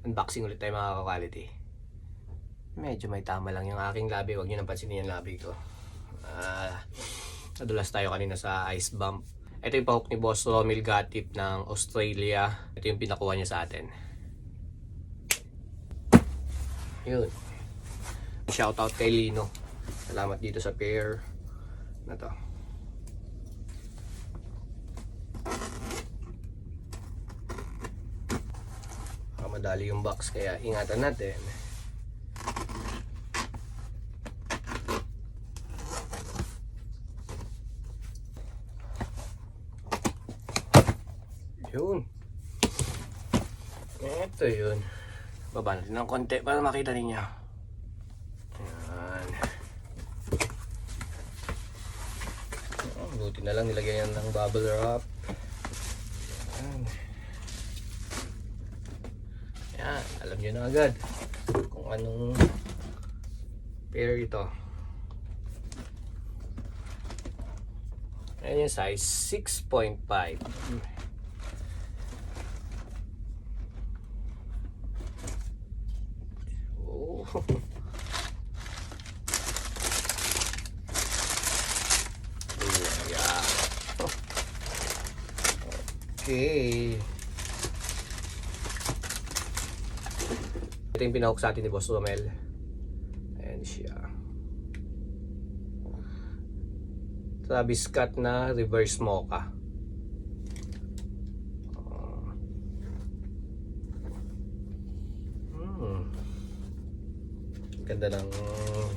Unboxing ulit tayo mga ka-quality. Medyo may tama lang yung aking labi. Huwag nyo nang pansinin yung labi ko. Nadulas tayo kanina sa ice bump. Ito yung pahok ni Boss Romil Gatip ng Australia. Ito yung pinakuha niya sa atin. Yun. Shoutout kay Lino. Salamat dito sa pair na to. Madali yung box kaya ingatan natin. Yun. Ito yun. Baba natin ng konti para makita ninyo. Ayan. Buti na lang nilagyan yan ng bubble wrap. Ayan. Ayan. Alam nyo na agad kung anong pair ito. Ayan yung size 6.5. Oh. Yeah. Okay. Ito yung pinahok sa atin ni Boss Romel. Ayan siya. Travis Scott na reverse mocha.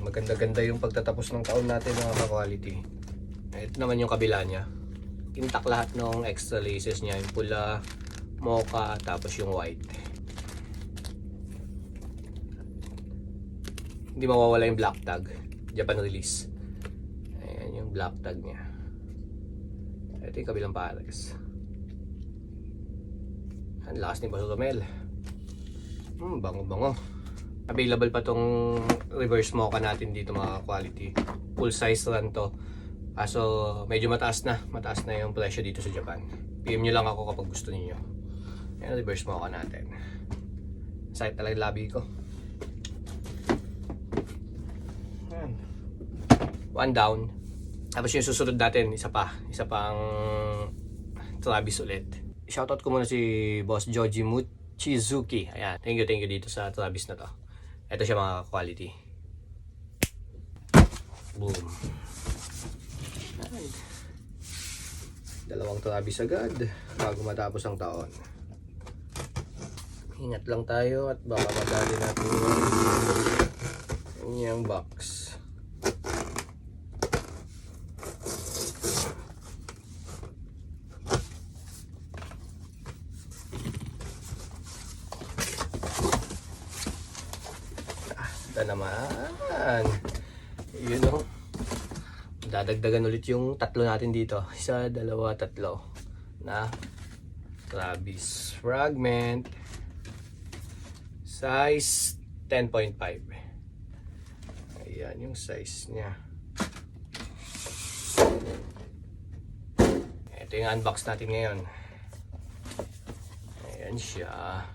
Maganda-ganda yung pagtatapos ng taon natin mga ka-quality. Ito naman yung kabila niya. Intact lahat ng extra laces niya. Yung pula, mocha, tapos yung white. Hindi mawawala yung black tag. Japan release. Ayan yung black tag niya. Ito yung kabilang pares. Ang lakas ni Boss Romel. Bango-bango. Available pa tong reverse mocha natin dito mga quality. Full size run to. Kaso medyo mataas na yung presyo dito sa Japan. PM nyo lang ako kapag gusto niyo. Ayan, reverse mocha natin. Sakit talaga labi ko. Ayan. One down. Tapos yung susunod natin, isa pang Travis ulit. Shoutout ko muna si Boss Joji Mochizuki. Ayan, thank you dito sa Travis na to. Ito siya mga quality. Boom. Ayan. Dalawang Travis agad bago matapos ang taon. Ingat lang tayo at baka madali natin yung box. Ito naman. Yun o. Dadagdagan ulit yung tatlo natin dito. Isa, dalawa, tatlo. Na Travis Fragment. Size 10.5. Ayan yung size niya. Ito yung unbox natin ngayon. Ayan siya.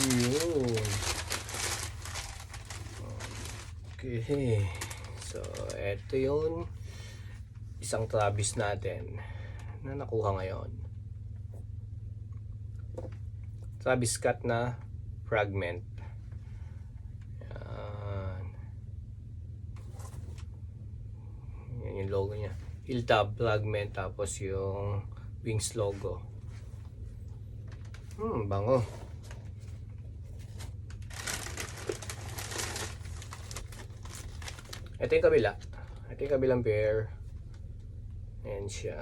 Yun. Okay. So, eto yun. Isang Travis natin na nakuha ngayon. Travis Scott na Fragment. Yan. Yan yung logo niya. Hilltop Fragment, tapos yung Wings logo. Bango. Ito yung kabila. Ito yung kabilang pair. Ayan siya.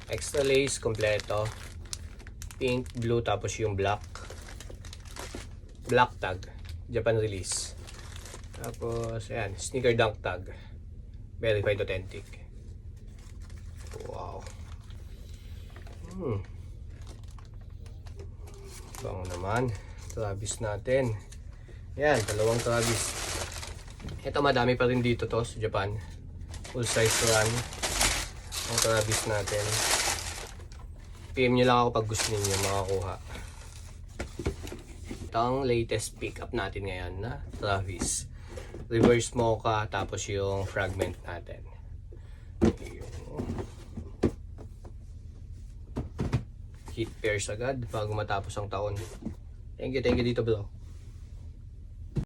Extra lace, kompleto. Pink, blue, tapos yung black. Black tag. Japan release. Tapos, ayan. Sneaker dunk tag. Verified authentic. Wow. Bango naman. Travis natin. Yan, dalawang Travis. Ito madami pa rin dito to sa Japan. Full size run. Ang Travis natin. PM nyo lang ako pag gusto niyo makakuha. Ito ang latest pickup natin ngayon na Travis. Reverse mocha tapos yung fragment natin. Heat pairs agad bago matapos ang taon. Thank you dito bro.